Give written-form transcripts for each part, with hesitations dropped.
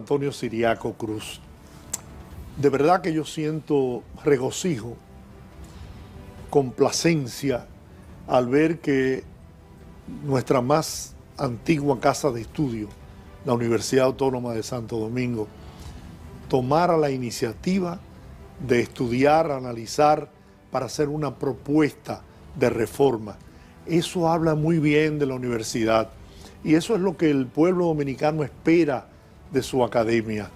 Antonio Siriaco Cruz. De verdad que yo siento regocijo, complacencia al ver que nuestra más antigua casa de estudio, la Universidad Autónoma de Santo Domingo, tomara la iniciativa de estudiar, analizar para hacer una propuesta de reforma. Eso habla muy bien de la universidad y eso es lo que el pueblo dominicano espera de su academia.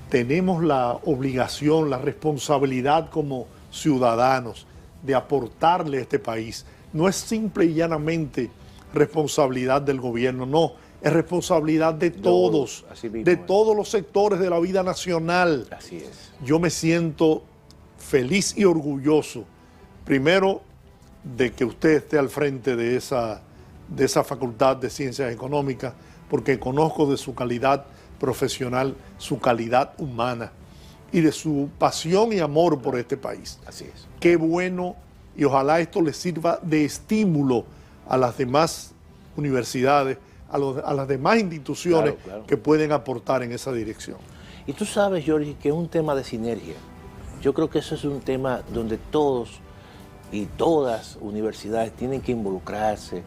Tenemos la obligación, la responsabilidad como ciudadanos de aportarle a este país. No es simple y llanamente responsabilidad del gobierno, no, es responsabilidad de todos, de todos los sectores de la vida nacional. Así es. Yo me siento feliz y orgulloso, primero, de que usted esté al frente de esa Facultad de Ciencias Económicas, porque conozco de su calidad profesional, su calidad humana y de su pasión y amor por este país. Así es. Qué bueno, y ojalá esto le sirva de estímulo a las demás universidades, a las demás instituciones que pueden aportar en esa dirección. Y tú sabes, Jorge, que es un tema de sinergia. Yo creo que eso es un tema donde todos y todas universidades tienen que involucrarse,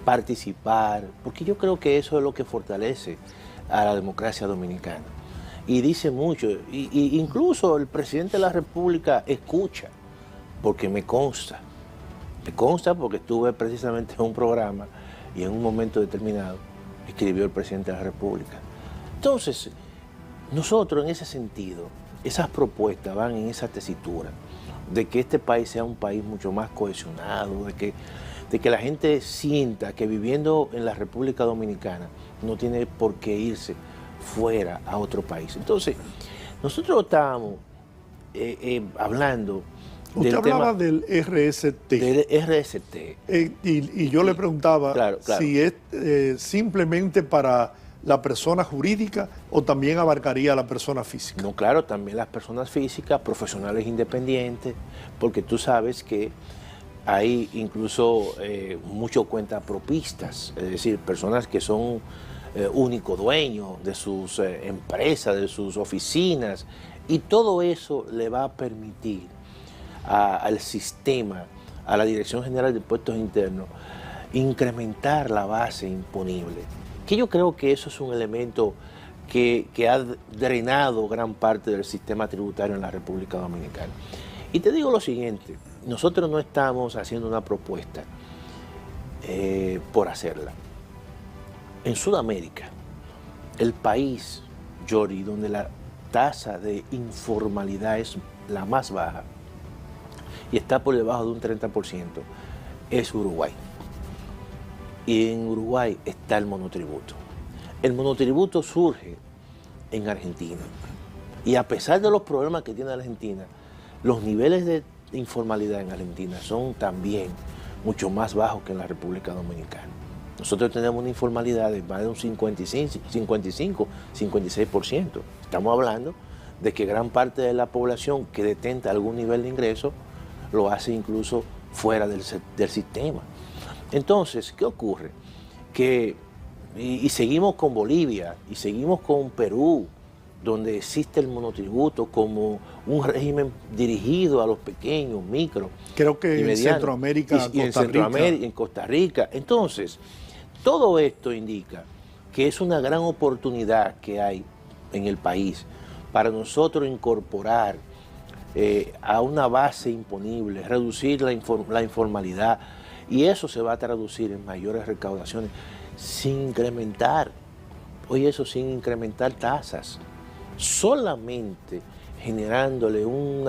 participar, porque yo creo que eso es lo que fortalece a la democracia dominicana. Y dice mucho, y incluso el presidente de la República escucha, porque me consta porque estuve precisamente en un programa y en un momento determinado escribió el presidente de la República. Entonces, nosotros en ese sentido, esas propuestas van en esa tesitura de que este país sea un país mucho más cohesionado, de que la gente sienta que viviendo en la República Dominicana no tiene por qué irse fuera a otro país. Entonces, nosotros estábamos hablando Usted hablaba del RST. Del RST. Y yo le preguntaba si es simplemente para la persona jurídica o también abarcaría a la persona física. No, claro, también las personas físicas, profesionales independientes, porque tú sabes que hay incluso muchos cuentapropistas, es decir, personas que son único dueños de sus empresas, de sus oficinas, y todo eso le va a permitir al sistema, a la Dirección General de Impuestos Internos, incrementar la base imponible. Que yo creo que eso es un elemento que ha drenado gran parte del sistema tributario en la República Dominicana. Y te digo lo siguiente, nosotros no estamos haciendo una propuesta por hacerla. En Sudamérica, el país, Jordi, donde la tasa de informalidad es la más baja y está por debajo de un 30%, es Uruguay. Y en Uruguay está el monotributo. El monotributo surge en Argentina. Y a pesar de los problemas que tiene Argentina, los niveles de informalidad en Argentina son también mucho más bajos que en la República Dominicana. Nosotros tenemos una informalidad de más de un 55-56%. Estamos hablando de que gran parte de la población que detenta algún nivel de ingreso lo hace incluso fuera del sistema. Entonces, ¿qué ocurre? Que, y seguimos con Bolivia, y seguimos con Perú, donde existe el monotributo como un régimen dirigido a los pequeños, micro. Creo que en Centroamérica, en Costa Rica. Entonces, todo esto indica que es una gran oportunidad que hay en el país para nosotros incorporar a una base imponible, reducir la informalidad, y eso se va a traducir en mayores recaudaciones sin incrementar, sin incrementar tasas, solamente generándole un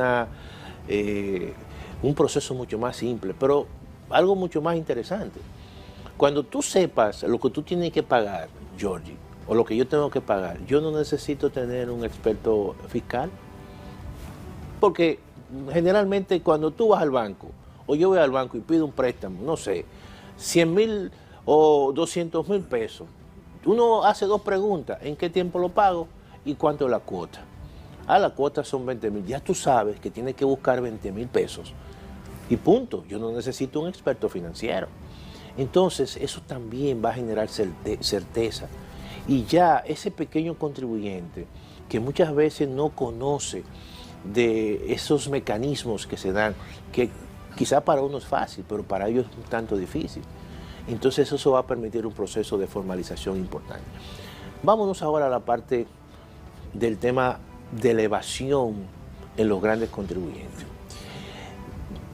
proceso mucho más simple, pero algo mucho más interesante. Cuando tú sepas lo que tú tienes que pagar, Georgie, o lo que yo tengo que pagar, yo no necesito tener un experto fiscal, porque generalmente cuando tú vas al banco, o yo voy al banco y pido un préstamo, no sé, 100,000 o 200,000 pesos, uno hace dos preguntas: ¿en qué tiempo lo pago y cuánto es la cuota? La cuota son 20,000, ya tú sabes que tienes que buscar 20,000 pesos y punto. Yo no necesito un experto financiero. Entonces eso también va a generar certeza Y ya ese pequeño contribuyente que muchas veces no conoce de esos mecanismos que se dan, que quizá para uno es fácil, pero para ellos es un tanto difícil. Entonces eso va a permitir un proceso de formalización importante. Vámonos ahora a la parte del tema de elevación en los grandes contribuyentes.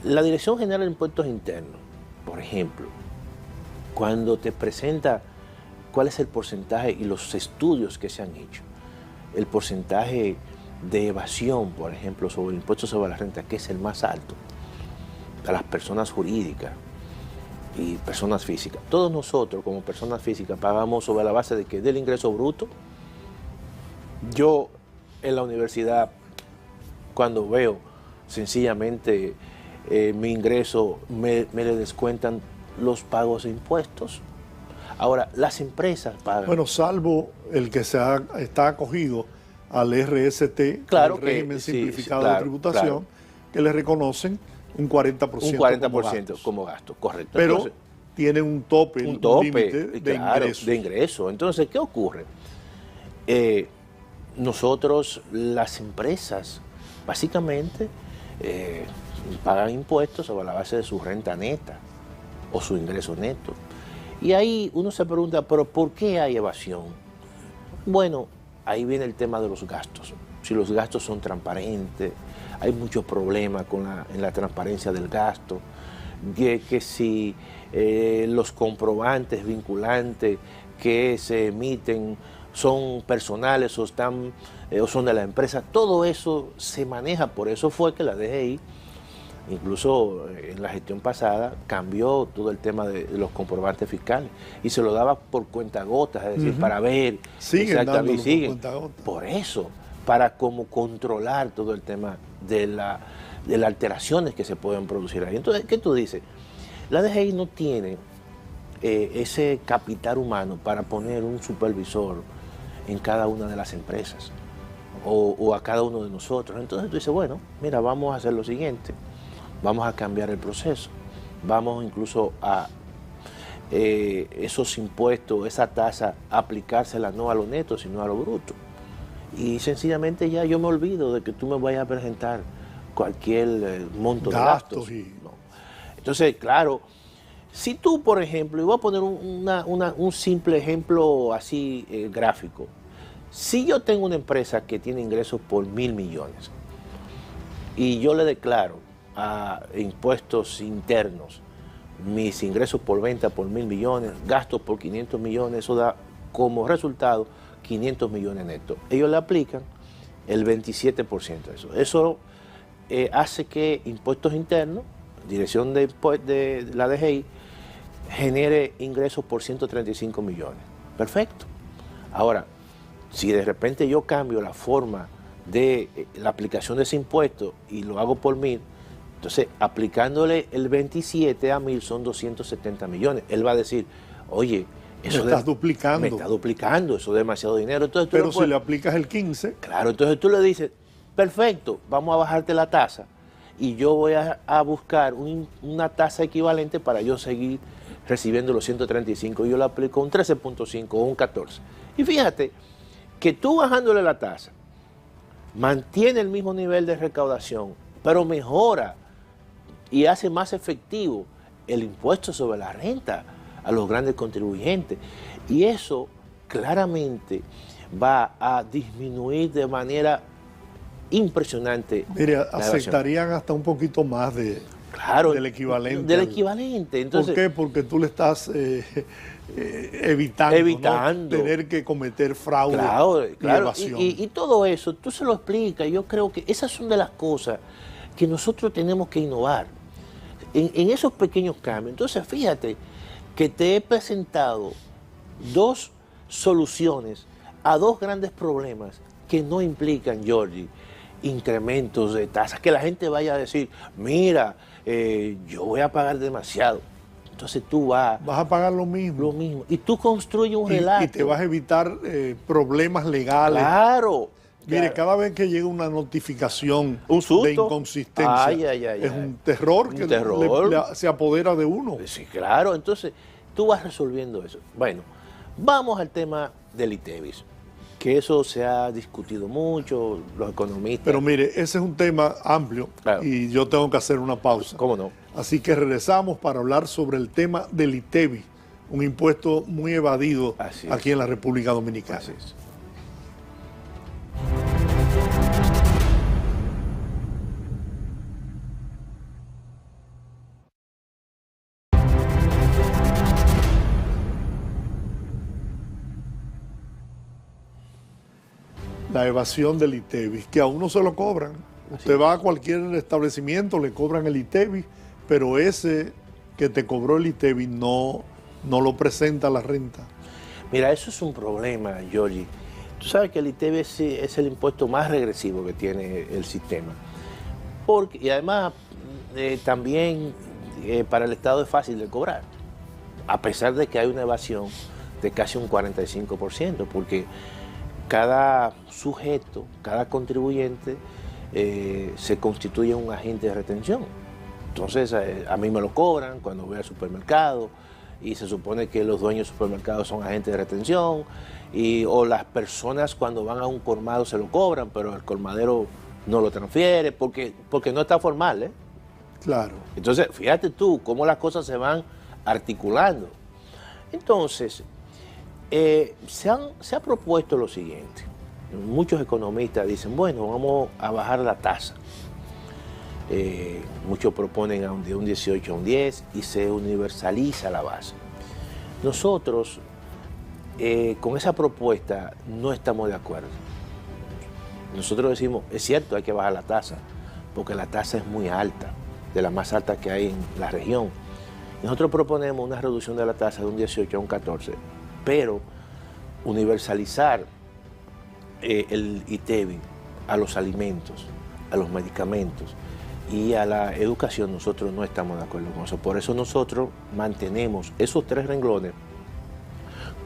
La Dirección General de Impuestos Internos, por ejemplo, cuando te presenta cuál es el porcentaje y los estudios que se han hecho, el porcentaje de evasión, por ejemplo, sobre el impuesto sobre la renta, que es el más alto, a las personas jurídicas y personas físicas. Todos nosotros, como personas físicas, pagamos sobre la base de que del ingreso bruto. Yo en la universidad, cuando veo sencillamente mi ingreso, me le descuentan los pagos de impuestos. Ahora, las empresas pagan. Bueno, salvo el que está acogido al RST, claro, el régimen simplificado claro, de tributación, claro, que le reconocen un 40%, un 40% como gasto, correcto. Pero entonces, tiene un tope límite de claro, ingreso. de ingreso. Entonces, ¿qué ocurre? Nosotros, las empresas, básicamente pagan impuestos sobre la base de su renta neta o su ingreso neto. Y ahí uno se pregunta, ¿pero por qué hay evasión? Bueno, ahí viene el tema de los gastos. Si los gastos son transparentes, hay muchos problemas en la transparencia del gasto, que si los comprobantes vinculantes que se emiten son personales o son de la empresa, todo eso se maneja. Por eso fue que la DGI, incluso en la gestión pasada, cambió todo el tema de los comprobantes fiscales y se lo daba por cuentagotas, es decir, para ver siguen. Por eso, para como controlar todo el tema de las alteraciones que se pueden producir ahí. Entonces, ¿qué tú dices? La DGI no tiene ese capital humano para poner un supervisor en cada una de las empresas o a cada uno de nosotros. Entonces tú dices, bueno, mira, vamos a hacer lo siguiente. Vamos a cambiar el proceso, vamos incluso a esos impuestos, esa tasa, aplicársela no a lo neto, sino a lo bruto. Y sencillamente ya yo me olvido de que tú me vayas a presentar cualquier monto de gastos. No. Entonces, claro, si tú, por ejemplo, y voy a poner un simple ejemplo así gráfico, si yo tengo una empresa que tiene ingresos por 1.000 millones y yo le declaro a impuestos internos mis ingresos por venta por 1.000 millones, gastos por 500 millones, eso da como resultado 500 millones netos. Ellos le aplican el 27% de eso. Eso hace que impuestos internos, dirección de la DGI, genere ingresos por 135 millones. Perfecto. Ahora, si de repente yo cambio la forma de la aplicación de ese impuesto y lo hago por 1.000, entonces, aplicándole el 27 a 1.000 son 270 millones. Él va a decir, oye, eso me estás duplicando. Me está duplicando, eso es demasiado dinero. Entonces, pero si le aplicas el 15... Claro, entonces tú le dices, perfecto, vamos a bajarte la tasa y yo voy a buscar una tasa equivalente para yo seguir recibiendo los 135. Yo le aplico un 13.5 o un 14. Y fíjate que tú bajándole la tasa, mantiene el mismo nivel de recaudación, pero mejora y hace más efectivo el impuesto sobre la renta a los grandes contribuyentes. Y eso claramente va a disminuir de manera impresionante. Mire, aceptarían hasta un poquito más del equivalente. Del equivalente. Entonces, ¿por qué? Porque tú le estás evitando, ¿no? Tener que cometer fraude y evasión. Y todo eso, tú se lo explicas. Yo creo que esas son de las cosas que nosotros tenemos que innovar en esos pequeños cambios. Entonces, fíjate que te he presentado dos soluciones a dos grandes problemas que no implican, Giorgi, incrementos de tasas, que la gente vaya a decir, mira, yo voy a pagar demasiado. Entonces tú vas a pagar lo mismo. Y tú construyes un relato. Y te vas a evitar problemas legales. Claro. Mire, cada vez que llega una notificación de inconsistencia, es un terror que se apodera de uno. Sí, claro. Entonces tú vas resolviendo eso. Bueno, vamos al tema del ITEVIS, que eso se ha discutido mucho, los economistas. Pero mire, ese es un tema amplio, claro, y yo tengo que hacer una pausa. ¿Cómo no? Así que regresamos para hablar sobre el tema del ITEVIS, un impuesto muy evadido aquí en la República Dominicana. Así es. La evasión del ITEVIS, que a uno se lo cobran. Usted va a cualquier establecimiento, le cobran el ITEVIS, pero ese que te cobró el ITEVIS no lo presenta a la renta. Mira, eso es un problema, Giorgi. Tú sabes que el ITEVIS es el impuesto más regresivo que tiene el sistema. Y además, también para el Estado es fácil de cobrar, a pesar de que hay una evasión de casi un 45%, porque cada sujeto, cada contribuyente se constituye un agente de retención. Entonces a mí me lo cobran cuando voy al supermercado y se supone que los dueños de supermercados son agentes de retención, o las personas cuando van a un colmado se lo cobran, pero el colmadero no lo transfiere porque no está formal, ¿eh? Claro. Entonces, fíjate tú cómo las cosas se van articulando. Entonces, se ha propuesto lo siguiente. Muchos economistas dicen, bueno, vamos a bajar la tasa. Muchos proponen de un 18 a un 10 y se universaliza la base. Nosotros, con esa propuesta, no estamos de acuerdo. Nosotros decimos, es cierto, hay que bajar la tasa, porque la tasa es muy alta, de la más alta que hay en la región. Nosotros proponemos una reducción de la tasa de un 18 a un 14, pero universalizar el ITEVIS a los alimentos, a los medicamentos y a la educación, nosotros no estamos de acuerdo con eso. Por eso nosotros mantenemos esos tres renglones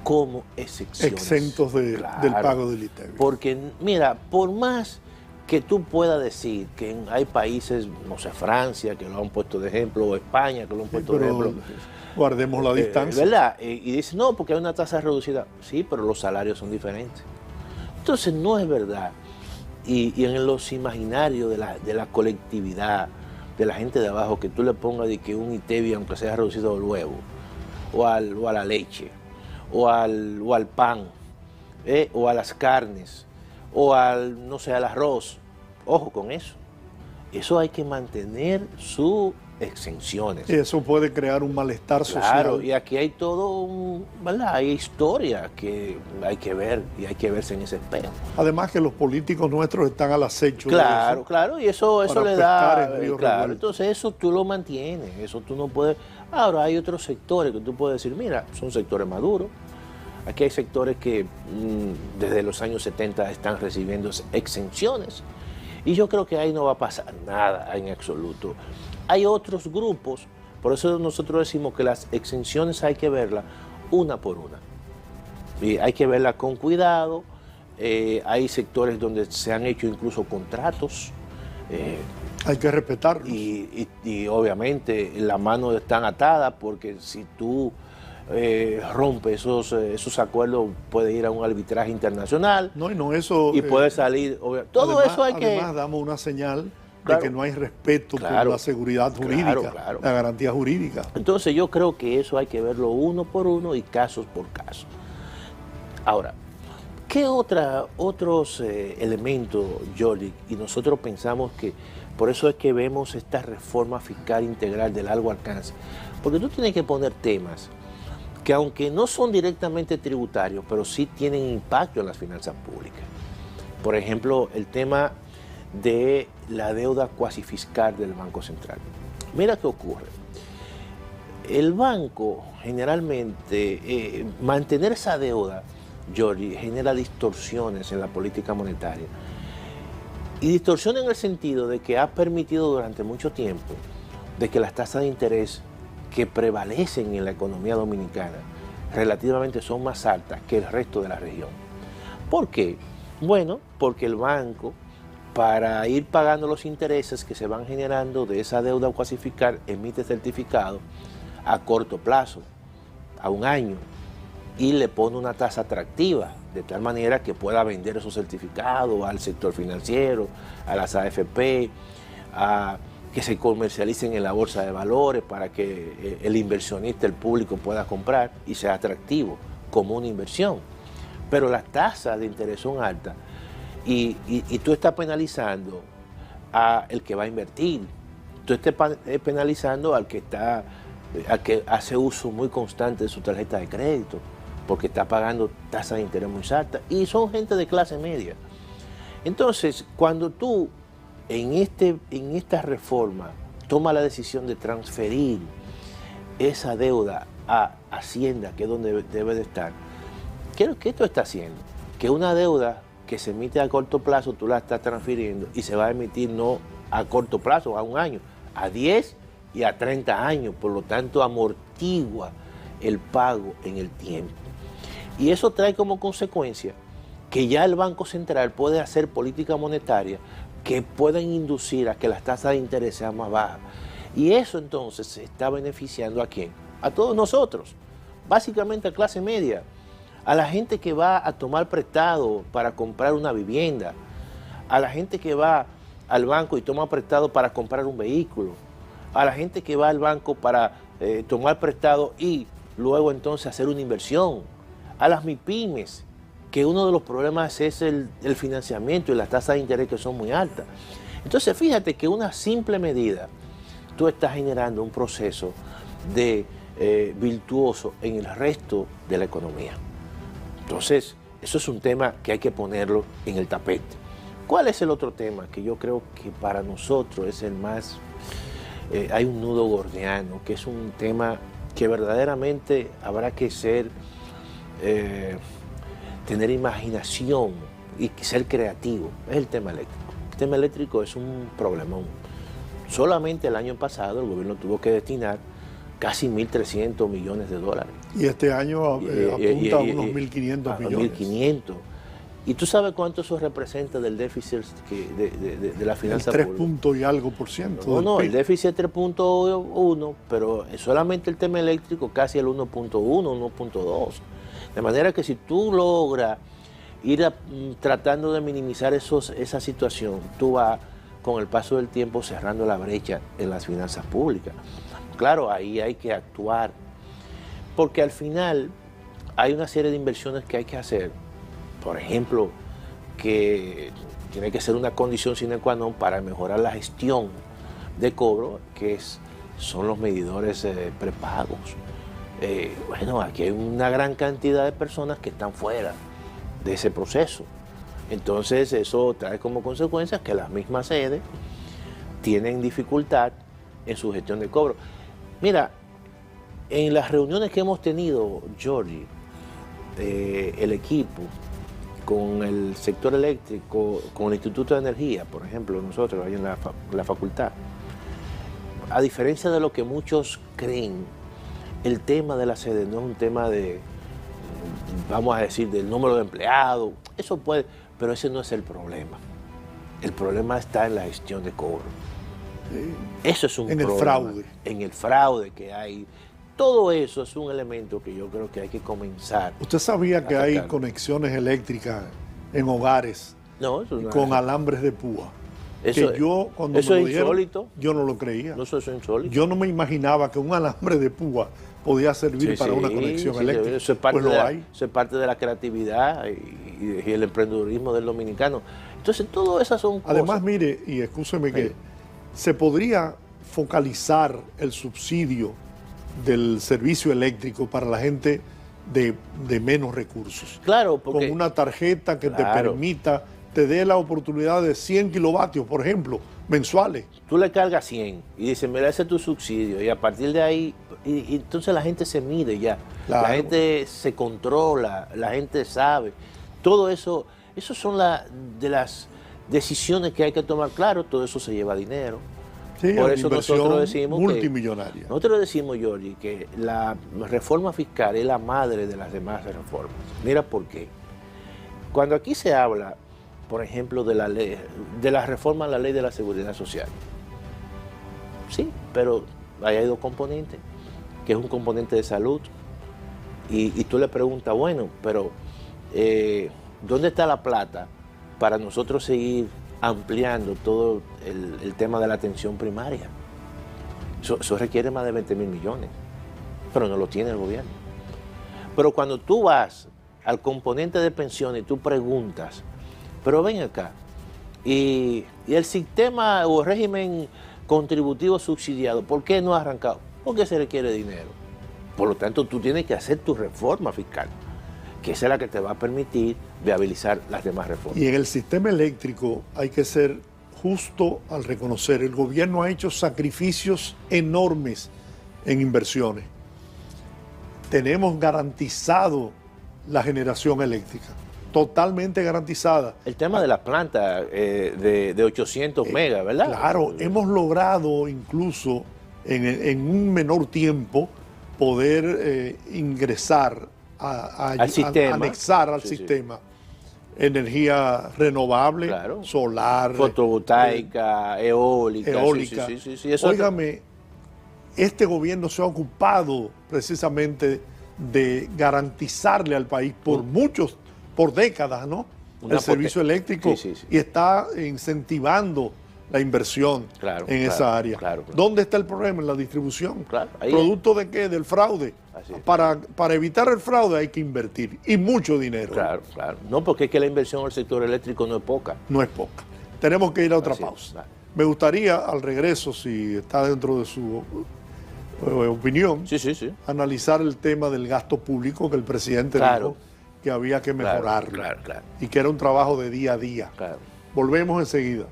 como excepciones. Exentos del pago del ITEVIS. Porque, mira, por más que tú puedas decir que hay países, no sé, Francia, que lo han puesto de ejemplo, o España, que lo han puesto de ejemplo. Guardemos la distancia. ¿Verdad? Y dicen, no, porque hay una tasa reducida. Sí, pero los salarios son diferentes. Entonces, no es verdad. Y en los imaginarios de la colectividad, de la gente de abajo, que tú le pongas de que un ITEVIS, aunque sea reducido al huevo, o a la leche, o al pan, o a las carnes, o no sé, al arroz. Ojo con eso. Eso hay que mantener sus exenciones. Eso puede crear un malestar social. Claro, y aquí hay todo, ¿verdad? Hay historia que hay que ver y hay que verse en ese espejo. Además que los políticos nuestros están al acecho. Claro, claro, y eso le da, claro, entonces eso tú lo mantienes, eso tú no puedes. Ahora hay otros sectores que tú puedes decir, mira, son sectores maduros. Aquí hay sectores que desde los años 70 están recibiendo exenciones y yo creo que ahí no va a pasar nada en absoluto. Hay otros grupos, por eso nosotros decimos que las exenciones hay que verlas una por una. Y hay que verlas con cuidado. Hay sectores donde se han hecho incluso contratos. Hay que respetarlos. Y obviamente las manos están atadas porque si tú rompe esos acuerdos, puede ir a un arbitraje internacional. Eso, y puede salir. Todo eso hay que. Además, damos una señal de que no hay respeto por la seguridad jurídica, la garantía jurídica. Entonces, yo creo que eso hay que verlo uno por uno y casos por caso. Ahora, ¿qué otros elementos, Jordi? Y nosotros pensamos que por eso es que vemos esta reforma fiscal integral de largo alcance. Porque tú tienes que poner temas que aunque no son directamente tributarios, pero sí tienen impacto en las finanzas públicas. Por ejemplo, el tema de la deuda cuasi fiscal del Banco Central. Mira qué ocurre. El banco generalmente, mantener esa deuda, Jordi, genera distorsiones en la política monetaria. Y distorsión en el sentido de que ha permitido durante mucho tiempo de que las tasas de interés que prevalecen en la economía dominicana relativamente son más altas que el resto de la región. ¿Por qué? Bueno, porque el banco, para ir pagando los intereses que se van generando de esa deuda cuasi fiscal, emite certificados a corto plazo, a un año, y le pone una tasa atractiva, de tal manera que pueda vender esos certificados al sector financiero, a las AFP, a que se comercialicen en la bolsa de valores para que el inversionista, el público, pueda comprar y sea atractivo como una inversión. Pero las tasas de interés son altas y tú estás penalizando al que va a invertir, tú estás penalizando al que hace uso muy constante de su tarjeta de crédito, porque está pagando tasas de interés muy altas y son gente de clase media. Entonces, cuando tú en esta reforma tomas la decisión de transferir esa deuda a Hacienda, que es donde debe de estar, ¿qué esto está haciendo? Que una deuda que se emite a corto plazo, tú la estás transfiriendo y se va a emitir no a corto plazo, a un año, a 10 y a 30 años, por lo tanto amortigua el pago en el tiempo. Y eso trae como consecuencia que ya el Banco Central puede hacer política monetaria que pueden inducir a que las tasas de interés sean más bajas. Y eso entonces se está beneficiando ¿a quién? A todos nosotros, básicamente a clase media, a la gente que va a tomar prestado para comprar una vivienda, a la gente que va al banco y toma prestado para comprar un vehículo, a la gente que va al banco para tomar prestado y luego entonces hacer una inversión, a las MIPYMES, que uno de los problemas es el financiamiento y las tasas de interés que son muy altas. Entonces fíjate que una simple medida, tú estás generando un proceso de virtuoso en el resto de la economía. Entonces, eso es un tema que hay que ponerlo en el tapete. ¿Cuál es el otro tema que yo creo que para nosotros es el más... hay un nudo gordiano, que es un tema que verdaderamente habrá que tener imaginación y ser creativo, es el tema eléctrico. El tema eléctrico es un problemón. Solamente el año pasado el gobierno tuvo que destinar casi 1.300 millones de dólares. Y este año apunta a unos 1.500 millones. 1.500. ¿Y tú sabes cuánto eso representa del déficit de la finanza pública? 3 puntos y algo por ciento. No, el déficit es 3.1, pero solamente el tema eléctrico casi el 1.1, 1.2. De manera que si tú logras ir tratando de minimizar esa situación, tú vas con el paso del tiempo cerrando la brecha en las finanzas públicas. Claro, ahí hay que actuar, porque al final hay una serie de inversiones que hay que hacer. Por ejemplo, que tiene que ser una condición sine qua non para mejorar la gestión de cobro, que son los medidores prepagos. Bueno, aquí hay una gran cantidad de personas que están fuera de ese proceso. Entonces eso trae como consecuencia que las mismas sedes tienen dificultad en su gestión de cobro. Mira, en las reuniones que hemos tenido, Georgie, el equipo, con el sector eléctrico, con el Instituto de Energía, por ejemplo, nosotros ahí en la facultad, a diferencia de lo que muchos creen, el tema de la sede no es un tema de, vamos a decir, del número de empleados, eso puede, pero ese no es el problema. El problema está en la gestión de cobro. Eso es un problema. En el fraude. En el fraude que hay. Todo eso es un elemento que yo creo que hay que comenzar. ¿Usted sabía que hay conexiones eléctricas en hogares con alambres de púa? Eso, que yo, cuando eso me es lo dijeron, insólito. yo no lo creía. No, eso es insólito. Yo no me imaginaba que un alambre de púa podía servir para una conexión eléctrica. Eso es parte, eso es parte de la creatividad y el emprendedurismo del dominicano. Entonces, todas esas son cosas. Además, mire, y escúcheme que se podría focalizar el subsidio del servicio eléctrico para la gente de menos recursos. Claro, porque... Con una tarjeta que te permita, te dé la oportunidad de 100 kilovatios, por ejemplo, mensuales. Tú le cargas 100 y dices, mira, ese es tu subsidio. Y a partir de ahí, y entonces la gente se mide ya. Claro. La gente se controla, la gente sabe. Todo eso, son de las decisiones que hay que tomar. Claro, todo eso se lleva dinero. Sí, por eso nosotros decimos multimillonaria. Nosotros decimos, Georgie, que la reforma fiscal es la madre de las demás reformas. Mira por qué. Cuando aquí se habla, por ejemplo, de la reforma a la ley de la seguridad social, sí, pero ahí hay dos componentes, que es un componente de salud y tú le preguntas, bueno, pero ¿dónde está la plata para nosotros seguir ampliando todo el tema de la atención primaria? Eso requiere más de 20.000 millones, pero no lo tiene el gobierno. Pero cuando tú vas al componente de pensiones y tú preguntas, pero ven acá, y el sistema o el régimen contributivo subsidiado, ¿por qué no ha arrancado? Porque se requiere dinero. Por lo tanto, tú tienes que hacer tu reforma fiscal, que esa es la que te va a permitir viabilizar las demás reformas. Y en el sistema eléctrico hay que ser justo al reconocer, el gobierno ha hecho sacrificios enormes en inversiones. Tenemos garantizado la generación eléctrica, totalmente garantizada. El tema de la planta de 800 megas, ¿verdad? Claro, hemos logrado incluso en un menor tiempo poder ingresar al sistema, anexar al sistema energía renovable, claro, solar, fotovoltaica, eólica. Sí. Eso. Óigame, este gobierno se ha ocupado precisamente de garantizarle al país por décadas, ¿no? El servicio eléctrico y está incentivando la inversión en esa área. ¿Dónde está el problema? En la distribución. ¿Producto de qué? Del fraude. Para evitar el fraude hay que invertir, y mucho dinero. Claro. No, porque es que la inversión en el sector eléctrico no es poca. No es poca. Tenemos que ir a otra pausa. Me gustaría, al regreso, si está dentro de su opinión, analizar el tema del gasto público, que el presidente dijo que había que mejorarlo y que era un trabajo de día a día. Volvemos enseguida.